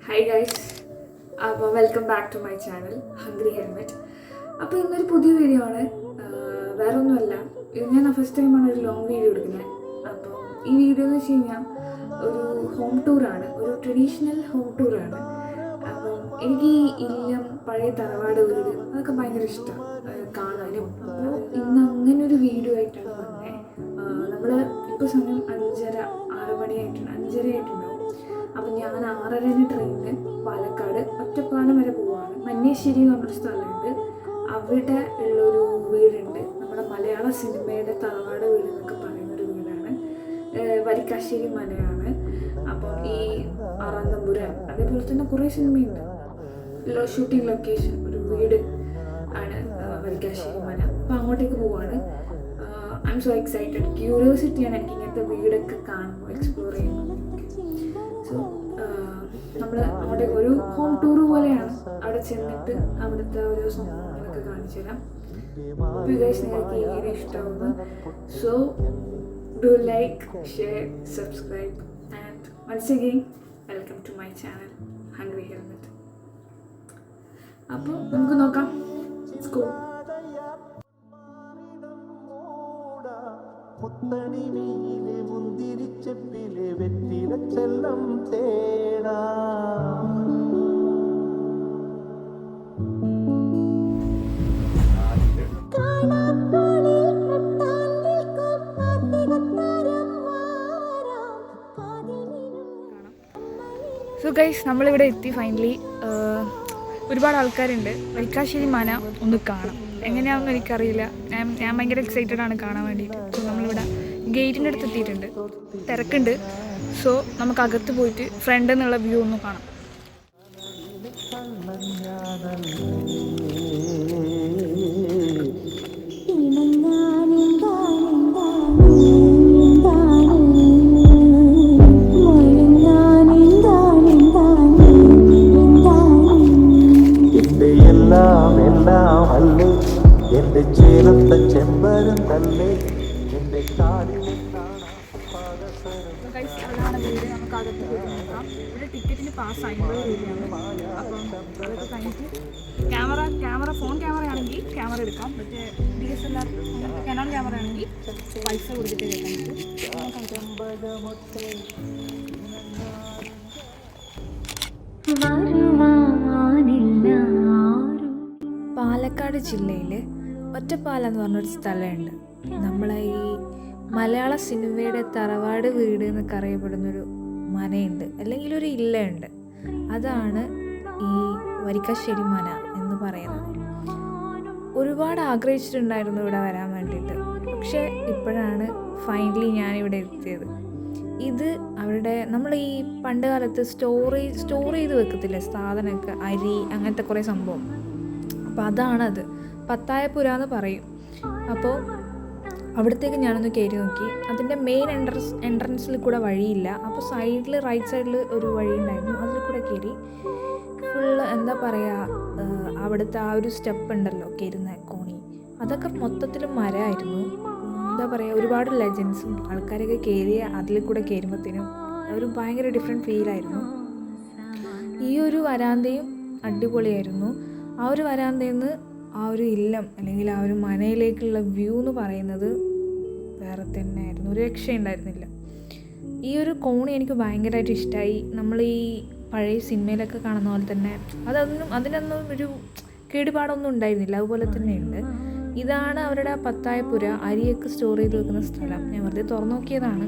Hi guys, അപ്പോൾ welcome back to my channel hungry helmet. അപ്പോൾ ഇന്നൊരു പുതിയ വീഡിയോ ആണ്. വേറെ ഒന്നുമല്ല, ഇത് ഞാൻ ഫസ്റ്റ് ടൈമാണ് ഒരു ലോങ് വീഡിയോ എടുക്കുന്നത്. അപ്പോൾ ഈ വീഡിയോ എന്ന് വെച്ച് കഴിഞ്ഞാൽ ഒരു ഹോം ടൂറാണ്, ഒരു ട്രഡീഷണൽ ഹോം ടൂറാണ്. അപ്പം എനിക്ക് ഈ ഇല്ലം, പഴയ തറവാട് വീട് അതൊക്കെ ഭയങ്കര ഇഷ്ടമാണ് കാണാനും. അപ്പോൾ ഇന്ന് അങ്ങനെ ഒരു വീഡിയോ ആയിട്ടാണ് വന്നത്. നമ്മൾ ഇപ്പോൾ സമയം 5:30 ആയിട്ടുണ്ടാവും. അപ്പം ഞാൻ 6:30 ട്രെയിനിന് പാലക്കാട് ഒറ്റപ്പാലം വരെ പോവാണ്. മന്നേശ്ശേരി എന്ന് പറഞ്ഞൊരു സ്ഥലമുണ്ട്, അവിടെ ഉള്ളൊരു വീടുണ്ട്. നമ്മുടെ മലയാള സിനിമയുടെ തറവാട് വീട് എന്നൊക്കെ പറയുന്നൊരു വീടാണ്. വരിക്കാശ്ശേരി മനയാണ്. അപ്പം ഈ ആറാന്തമ്പുരം അതേപോലെ തന്നെ കുറേ സിനിമയുണ്ട്. ഷൂട്ടിംഗ് ലൊക്കേഷൻ ഒരു വീട് ആണ് വരിക്കാശ്ശേരി മന. അപ്പം അങ്ങോട്ടേക്ക് പോവാണ്. I am so excited. ക്യൂരിയോസിറ്റിയാണ് എനിക്ക് ഇങ്ങനത്തെ വീടൊക്കെ കാണുമ്പോൾ, എക്സ്പ്ലോർ ചെയ്യുമ്പോൾ. സോ നമ്മൾ അവിടെ ഒരു ഹോം ടൂർ പോലെയാണ്. അവിടെ ചെന്നിട്ട് അവിടുത്തെ ഓരോ സംഭവങ്ങളൊക്കെ കാണിച്ചു തരാം. നിങ്ങൾക്ക് ഈ വീഡിയോ ഇഷ്ടമാവുന്നു. So do like, share, subscribe and once again welcome to my channel hungry helmet. അപ്പോൾ നമുക്ക് നോക്കാം. സ്കൂൾ മുത്തണിമീലെ മുന്തിരിച്ചെപ്പിലെ വെറ്റിലച്ചെല്ലം തേടാ. സോ ഗൈസ്, നമ്മളിവിടെ എത്തി ഫൈനലി. ഒരുപാട് ആൾക്കാരുണ്ട്. വരിക്കാശ്ശേരി മന ഒന്ന് കാണാം. എങ്ങനെയാണെന്ന് എനിക്കറിയില്ല. ഞാൻ ഭയങ്കര എക്സൈറ്റഡ് ആണ് കാണാൻ വേണ്ടിയിട്ട്. സോ നമ്മളിവിടെ ഗേറ്റിൻ്റെ അടുത്ത് എത്തിയിട്ടുണ്ട്. തിരക്കുണ്ട്. സോ നമുക്ക് അകത്ത് പോയിട്ട് ഫ്രണ്ട് എന്നുള്ള വ്യൂ ഒന്ന് കാണാം. എന്റെ ചേലത്തെ ചെമ്പരം തല്ലേ എന്റെ കാലിലെ നമുക്ക് അകത്ത് പോയിട്ട് നോക്കാം. ഇവിടെ ടിക്കറ്റിന് പാസ് 50 രൂപയാണ്. അപ്പം അതൊക്കെ കഴിഞ്ഞിട്ട് ഫോൺ ക്യാമറ ആണെങ്കിൽ ക്യാമറ എടുക്കാം. മറ്റേ DSLR കനോൺ ക്യാമറ ആണെങ്കിൽ പൈസ കൊടുത്തിട്ട് കേൾക്കാൻ. പാലക്കാട് ജില്ലയിൽ ഒറ്റപ്പാലം എന്ന് പറഞ്ഞൊരു സ്ഥലമുണ്ട്. നമ്മളെ ഈ മലയാള സിനിമയുടെ തറവാട് വീട് എന്നൊക്കെ അറിയപ്പെടുന്നൊരു മനയുണ്ട്, അല്ലെങ്കിൽ ഒരു ഇല്ലയുണ്ട്. അതാണ് ഈ വരിക്കാശ്ശേരി മന എന്ന് പറയുന്നത്. ഒരുപാട് ആഗ്രഹിച്ചിട്ടുണ്ടായിരുന്നു ഇവിടെ വരാൻ വേണ്ടിയിട്ട്. പക്ഷേ ഇപ്പോഴാണ് ഫൈനലി ഞാനിവിടെ എത്തിയത്. ഇത് അവരുടെ നമ്മൾ ഈ പണ്ട് കാലത്ത് സ്റ്റോർ ചെയ്ത് വെക്കത്തില്ലേ സാധനമൊക്കെ, അരി അങ്ങനത്തെ കുറേ സംഭവം. അപ്പോൾ അതാണത്. പത്തായപ്പുര എന്ന് പറയും. അപ്പോൾ അവിടത്തേക്ക് ഞാനൊന്ന് കയറി നോക്കി. അതിൻ്റെ മെയിൻ എൻട്രൻസിൽ കൂടെ വഴിയില്ല. അപ്പോൾ സൈഡിൽ റൈറ്റ് സൈഡിൽ ഒരു വഴി ഉണ്ടായിരുന്നു, അതിൽ കൂടെ കയറി. ഫുള്ള് എന്താ പറയുക, അവിടുത്തെ ആ ഒരു സ്റ്റെപ്പ് ഉണ്ടല്ലോ കയറുന്ന കോണി, അതൊക്കെ മൊത്തത്തിൽ മരമായിരുന്നു. എന്താ പറയുക, ഒരുപാട് ലെജൻസും ആൾക്കാരൊക്കെ കയറിയ അതിൽ കൂടെ കയറുമ്പോഴത്തേനും ഒരു ഭയങ്കര ഡിഫറെൻറ്റ് ഫീലായിരുന്നു. ഈ ഒരു വരാന്തയും അടിപൊളിയായിരുന്നു. ആ ഒരു വരാന്തയിൽ നിന്ന് ആ ഒരു ഇല്ലം അല്ലെങ്കിൽ ആ ഒരു മനയിലേക്കുള്ള വ്യൂ എന്ന് പറയുന്നത് വേറെ തന്നെ ആയിരുന്നു. ഒരു രക്ഷയുണ്ടായിരുന്നില്ല. ഈ ഒരു കോണി എനിക്ക് ഭയങ്കരമായിട്ട് ഇഷ്ടമായി. നമ്മൾ ഈ പഴയ സിനിമയിലൊക്കെ കാണുന്ന പോലെ തന്നെ അതിനൊന്നും ഒരു കേടുപാടൊന്നും ഉണ്ടായിരുന്നില്ല. അതുപോലെ തന്നെയുണ്ട്. ഇതാണ് അവരുടെ പത്തായപ്പുര, അരിയൊക്കെ സ്റ്റോർ ചെയ്ത് വെക്കുന്ന സ്ഥലം. ഞാൻ വെറുതെ തുറന്നു നോക്കിയതാണ്.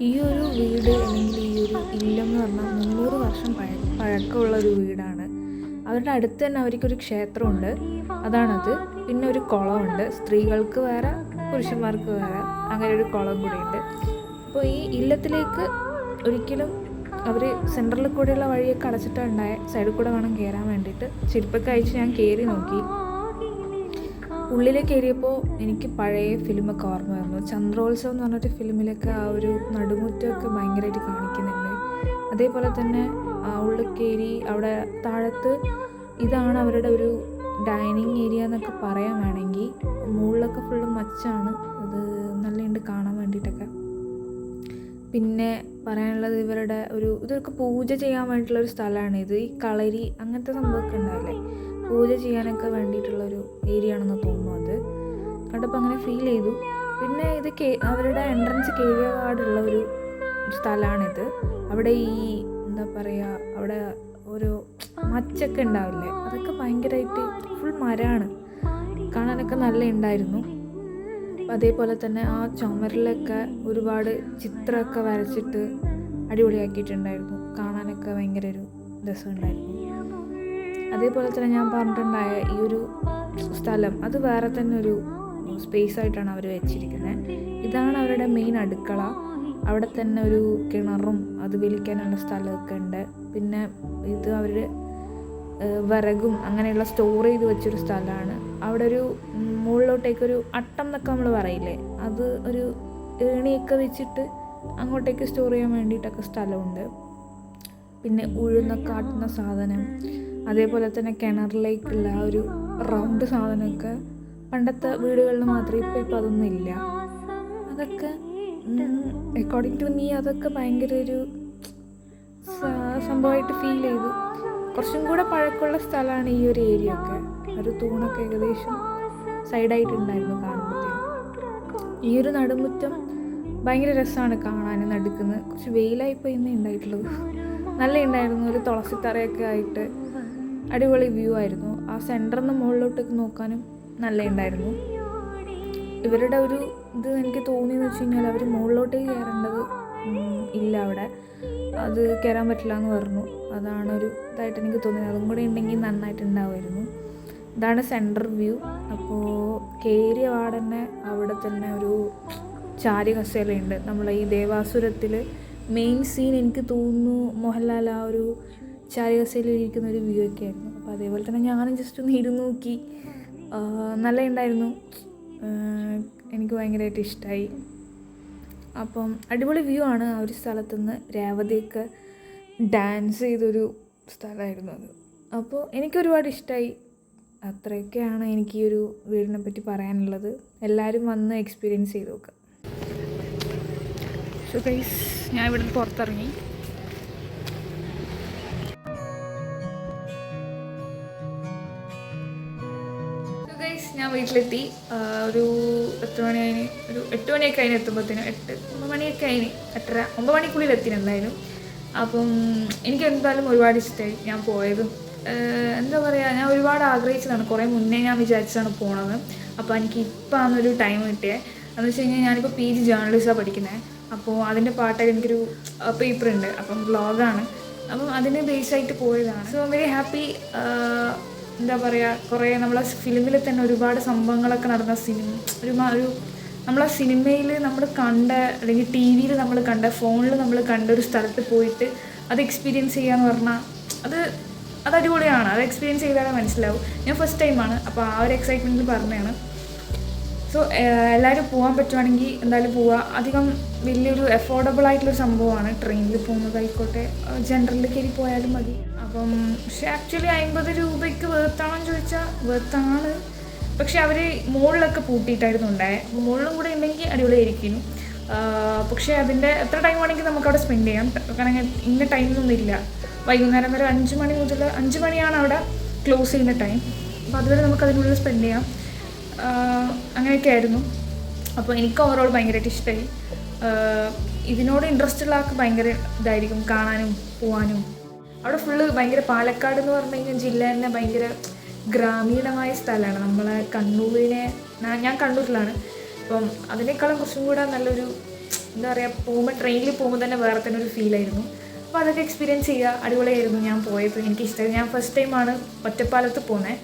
ഈ ഒരു വീട് അല്ലെങ്കിൽ ഈ ഒരു ഇല്ലം എന്ന് പറഞ്ഞാൽ 300 വർഷം പഴക്കമുള്ളൊരു വീടാണ്. അവരുടെ അടുത്ത് തന്നെ അവർക്കൊരു ക്ഷേത്രമുണ്ട്, അതാണത്. പിന്നെ ഒരു കുളമുണ്ട്, സ്ത്രീകൾക്ക് വേറെ പുരുഷന്മാർക്ക് വേറെ, അങ്ങനെ ഒരു കുളം കൂടിയുണ്ട്. അപ്പോൾ ഈ ഇല്ലത്തിലേക്ക് ഒരിക്കലും അവർ സെൻട്രലിൽ കൂടെയുള്ള വഴിയൊക്കെ അടച്ചിട്ടുണ്ടായ, സൈഡിൽ കൂടെ വേണം കയറാൻ വേണ്ടിയിട്ട്. ചെരുപ്പൊക്കെ അയച്ച് ഞാൻ കയറി നോക്കി. ഉള്ളിലേക്ക് കയറിയപ്പോൾ എനിക്ക് പഴയ ഫിലിമൊക്കെ ഓർമ്മ വന്നു. ചന്ദ്രോത്സവം എന്ന് പറഞ്ഞിട്ട് ഫിലിമിലൊക്കെ ആ ഒരു നടുമുറ്റമൊക്കെ ഭയങ്കരമായിട്ട് കാണിക്കുന്നുണ്ട്. അതേപോലെ തന്നെ ഉള്ളിൽ കയറി അവിടെ താഴത്ത് ഇതാണ് അവരുടെ ഒരു ഡൈനിങ് ഏരിയ എന്നൊക്കെ പറയാൻ വേണമെങ്കിൽ. മുകളിലൊക്കെ ഫുള്ള് മച്ചാണ്. അത് നല്ലതുണ്ട് കാണാൻ വേണ്ടിയിട്ടൊക്കെ. പിന്നെ പറയാനുള്ളത് ഇതൊക്കെ പൂജ ചെയ്യാൻ വേണ്ടിയിട്ടുള്ളൊരു സ്ഥലമാണ് ഇത്. ഈ കളരി അങ്ങനത്തെ സംഭവമൊക്കെ ഉണ്ടാവില്ലേ, പൂജ ചെയ്യാനൊക്കെ വേണ്ടിയിട്ടുള്ളൊരു ഏരിയ ആണെന്ന് തോന്നുന്നു. അത് കണ്ടപ്പോൾ അങ്ങനെ ഫീൽ ചെയ്തു. പിന്നെ ഇത് അവരുടെ എൻട്രൻസ് കീഴപാടുള്ള ഒരു സ്ഥലമാണിത്. അവിടെ എന്താ പറയുക, അവിടെ ഓരോ മച്ചൊക്കെ ഉണ്ടാവില്ലേ, അതൊക്കെ ഭയങ്കരമായിട്ട് ഫുൾ മരമാണ്, കാണാനൊക്കെ നല്ല ഉണ്ടായിരുന്നു. അതേപോലെ തന്നെ ആ ചുമരിലൊക്കെ ഒരുപാട് ചിത്രമൊക്കെ വരച്ചിട്ട് അടിപൊളിയാക്കിയിട്ടുണ്ടായിരുന്നു, കാണാനൊക്കെ ഭയങ്കര ഒരു രസമുണ്ടായിരുന്നു. അതേപോലെ തന്നെ ഞാൻ പറഞ്ഞിട്ടുണ്ടായ ഈ ഒരു സ്ഥലം അത് വേറെ തന്നെ ഒരു സ്പേസ് ആയിട്ടാണ് അവർ വെച്ചിരിക്കുന്നത്. ഇതാണ് അവരുടെ മെയിൻ അടുക്കള. അവിടെ തന്നെ ഒരു കിണറും അത് വലിക്കാനുള്ള സ്ഥലമൊക്കെ ഉണ്ട്. പിന്നെ ഇത് അവർ വിറകും അങ്ങനെയുള്ള സ്റ്റോർ ചെയ്ത് വെച്ചൊരു സ്ഥലമാണ്. അവിടെ ഒരു മുകളിലോട്ടേക്കൊരു അട്ടം എന്നൊക്കെ നമ്മൾ പറയില്ലേ, അത് ഒരു ഏണിയൊക്കെ വെച്ചിട്ട് അങ്ങോട്ടേക്ക് സ്റ്റോർ ചെയ്യാൻ വേണ്ടിയിട്ടൊക്കെ സ്ഥലമുണ്ട്. പിന്നെ ഉഴുന്നൊക്കെ ആട്ടുന്ന സാധനം, അതേപോലെ തന്നെ കിണറിലേക്കുള്ള ആ ഒരു റൗണ്ട് സാധനമൊക്കെ പണ്ടത്തെ വീടുകളിൽ മാത്രമേ ഇപ്പോൾ അതൊന്നും ഇല്ല. അതൊക്കെ അക്കോർഡിംഗ് ടു മീ അതൊക്കെ ഭയങ്കര ഒരു സംഭവമായിട്ട് ഫീൽ ചെയ്തു. കുറച്ചും കൂടെ പഴക്കമുള്ള സ്ഥലമാണ് ഈ ഒരു ഏരിയ ഒക്കെ. ഒരു തൂണൊക്കെ ഏകദേശം സൈഡായിട്ടുണ്ടായിരുന്നു കാണുമ്പോഴത്തേക്കും. ഈ ഒരു നടുമുറ്റം ഭയങ്കര രസമാണ് കാണാൻ. നടുക്കുന്നത് കുറച്ച് വെയിലായിപ്പോൾ ഇന്ന് ഉണ്ടായിട്ടുള്ളത്, നല്ല ഉണ്ടായിരുന്നു. ഒരു തുളസിത്തറയൊക്കെ ആയിട്ട് അടിപൊളി വ്യൂ ആയിരുന്നു. ആ സെൻറ്ററിൽ നിന്ന് മുകളിലോട്ടേക്ക് നോക്കാനും നല്ല ഉണ്ടായിരുന്നു. ഇവരുടെ ഒരു ഇത് എനിക്ക് തോന്നിയെന്ന് വെച്ച് കഴിഞ്ഞാൽ അവർ മുകളിലോട്ടേക്ക് കയറേണ്ടത് ഇല്ല, അവിടെ അത് കയറാൻ പറ്റില്ല എന്ന് പറഞ്ഞു. അതാണ് ഒരു ഇതായിട്ട് എനിക്ക് തോന്നിയത്. അതും കൂടെ ഉണ്ടെങ്കിൽ നന്നായിട്ടുണ്ടാവുമായിരുന്നു. ഇതാണ് സെൻറ്റർ വ്യൂ. അപ്പോൾ കയറിയ പാടന്നെ അവിടെ തന്നെ ഒരു ചാരി കസേരയുണ്ട്. നമ്മളെ ഈ ദേവാസുരത്തിൽ മെയിൻ സീൻ എനിക്ക് തോന്നുന്നു മോഹൻലാൽ ആ ഒരു ചാരി കസേരയിൽ ഇരിക്കുന്ന ഒരു വ്യൂ ഒക്കെ ആയിരുന്നു. അപ്പോൾ അതേപോലെ തന്നെ ഞാനും ജസ്റ്റ് ഒന്ന് ഇരുന്ന് നോക്കി, നല്ല ഉണ്ടായിരുന്നു. എനിക്ക് ഭയങ്കരമായിട്ട് ഇഷ്ടമായി. അപ്പം അടിപൊളി വ്യൂ ആണ്. ആ ഒരു സ്ഥലത്തുനിന്ന് രേവതിയൊക്കെ ഡാൻസ് ചെയ്തൊരു സ്ഥലമായിരുന്നു അത്. അപ്പോൾ എനിക്കൊരുപാട് ഇഷ്ടമായി. അത്രയൊക്കെയാണ് എനിക്ക് ഈ ഒരു വീടിനെ പറ്റി പറയാനുള്ളത്. എല്ലാവരും വന്ന് എക്സ്പീരിയൻസ് ചെയ്ത് നോക്കുക. സോ ഗൈസ്, ഞാൻ ഇവിടുന്ന് പുറത്തിറങ്ങി. ഞാൻ വീട്ടിലെത്തി. ഒരു 10 മണി കഴിഞ്ഞ്, ഒരു 8 മണിയൊക്കെ കഴിഞ്ഞ് എത്തുമ്പോഴത്തേനും 9 മണിയൊക്കെ കഴിഞ്ഞ് 8:30 9 മണിക്കുള്ളിൽ എത്തിയിട്ടുണ്ടായിരുന്നു. അപ്പം എനിക്ക് എന്തായാലും ഒരുപാട് ഇഷ്ടമായി ഞാൻ പോയതും. എന്താ പറയുക, ഞാൻ ഒരുപാട് ആഗ്രഹിച്ചതാണ്. കുറേ മുന്നേ ഞാൻ വിചാരിച്ചതാണ് പോണത്. അപ്പോൾ എനിക്ക് ഇപ്പം ആണെന്നൊരു ടൈം കിട്ടിയത്. എന്ന് വെച്ച് കഴിഞ്ഞാൽ ഞാനിപ്പോൾ PG ജേർണലിസമാണ് പഠിക്കുന്നത്. അപ്പോൾ അതിൻ്റെ പാട്ടായിട്ട് എനിക്കൊരു പേപ്പറുണ്ട്, അപ്പം വ്ളോഗാണ്. അപ്പം അതിന് ബേസായിട്ട് പോയതാണ്. So very happy. എന്താ പറയുക, കുറേ നമ്മളെ ഫിലിമിൽ തന്നെ ഒരുപാട് സംഭവങ്ങളൊക്കെ നടന്ന ഒരു നമ്മളെ സിനിമയിൽ നമ്മൾ കണ്ട, അല്ലെങ്കിൽ TV നമ്മൾ കണ്ട, ഫോണിൽ നമ്മൾ കണ്ട ഒരു സ്ഥലത്ത് പോയിട്ട് അത് എക്സ്പീരിയൻസ് ചെയ്യാന്ന് പറഞ്ഞാൽ അത് അടിപൊളിയാണ്. അത് എക്സ്പീരിയൻസ് ചെയ്താലേ മനസ്സിലാവും. ഞാൻ ഫസ്റ്റ് ടൈമാണ്, അപ്പോൾ ആ ഒരു എക്സൈറ്റ്മെൻറ്റിൽ പറഞ്ഞതാണ്. സോ എല്ലാവരും പോകാൻ പറ്റുവാണെങ്കിൽ എന്തായാലും പോവുക. അധികം വലിയൊരു അഫോർഡബിൾ ആയിട്ടുള്ളൊരു സംഭവമാണ്. ട്രെയിനിൽ പോകുന്നതായിക്കോട്ടെ, ജനറലിൽ കയറി പോയാലും മതി. അപ്പം പക്ഷേ ആക്ച്വലി 50 രൂപയ്ക്ക് വേർത്താണെന്ന് ചോദിച്ചാൽ വേർത്താണ്. പക്ഷെ അവർ മുകളിലൊക്കെ പൂട്ടിയിട്ടായിരുന്നു ഉണ്ടായത്. അപ്പോൾ മുകളിലും കൂടെ ഉണ്ടെങ്കിൽ അടിപൊളിയായിരിക്കും. പക്ഷേ അതിൻ്റെ എത്ര ടൈം വേണമെങ്കിൽ നമുക്കവിടെ സ്പെൻഡ് ചെയ്യാം. കാരണം ഇന്ന ടൈമൊന്നും ഇല്ല. വൈകുന്നേരം വരെ 5 മണി മുതൽ 5 മണിയാണ് അവിടെ ക്ലോസ് ചെയ്യുന്ന ടൈം. അപ്പോൾ അതുവരെ നമുക്ക് അതിനുള്ളിൽ സ്പെൻഡ് ചെയ്യാം. അങ്ങനെയൊക്കെ ആയിരുന്നു. അപ്പോൾ എനിക്ക് ഓവറോൾ ഭയങ്കരമായിട്ട് ഇഷ്ടമായി. ഇതിനോട് ഇൻട്രസ്റ്റ് ഉള്ള ആൾക്ക് ഭയങ്കര ഇതായിരിക്കും കാണാനും പോകാനും. അവിടെ ഫുള്ള് ഭയങ്കര പാലക്കാട് എന്ന് പറഞ്ഞു കഴിഞ്ഞാൽ ജില്ല തന്നെ ഭയങ്കര ഗ്രാമീണമായ സ്ഥലമാണ്. നമ്മളെ കണ്ണൂരിനെ, ഞാൻ കണ്ണൂരിലാണ്. അപ്പം അതിനേക്കാളും കുറച്ചും കൂടെ നല്ലൊരു എന്താ പറയുക, പോകുമ്പോൾ ട്രെയിനിൽ പോകുമ്പോൾ തന്നെ വേറെ തന്നെ ഒരു ഫീലായിരുന്നു. അപ്പോൾ അതൊക്കെ എക്സ്പീരിയൻസ് ചെയ്യുക. അടിപൊളിയായിരുന്നു ഞാൻ പോയത്. എനിക്കിഷ്ടമായി. ഞാൻ ഫസ്റ്റ് ടൈമാണ് ഒറ്റപ്പാലത്ത് പോകുന്നത്.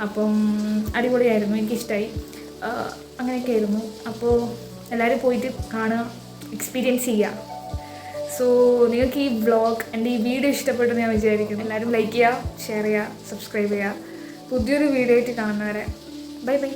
അപ്പം അടിപൊളിയായിരുന്നു, എനിക്കിഷ്ടമായി. അങ്ങനെയൊക്കെ ആയിരുന്നു. അപ്പോൾ എല്ലാവരും പോയിട്ട് കാണുക, എക്സ്പീരിയൻസ് ചെയ്യുക. സോ നിങ്ങൾക്ക് ഈ വ്ളോഗ്, എൻ്റെ ഈ വീഡിയോ ഇഷ്ടപ്പെട്ടെന്ന് ഞാൻ വിചാരിക്കുന്നു. എല്ലാവരും ലൈക്ക് ചെയ്യുക, ഷെയർ ചെയ്യുക, സബ്സ്ക്രൈബ് ചെയ്യുക. പുതിയൊരു വീഡിയോ ആയിട്ട് കാണുന്നവരെ ബൈ ബൈ.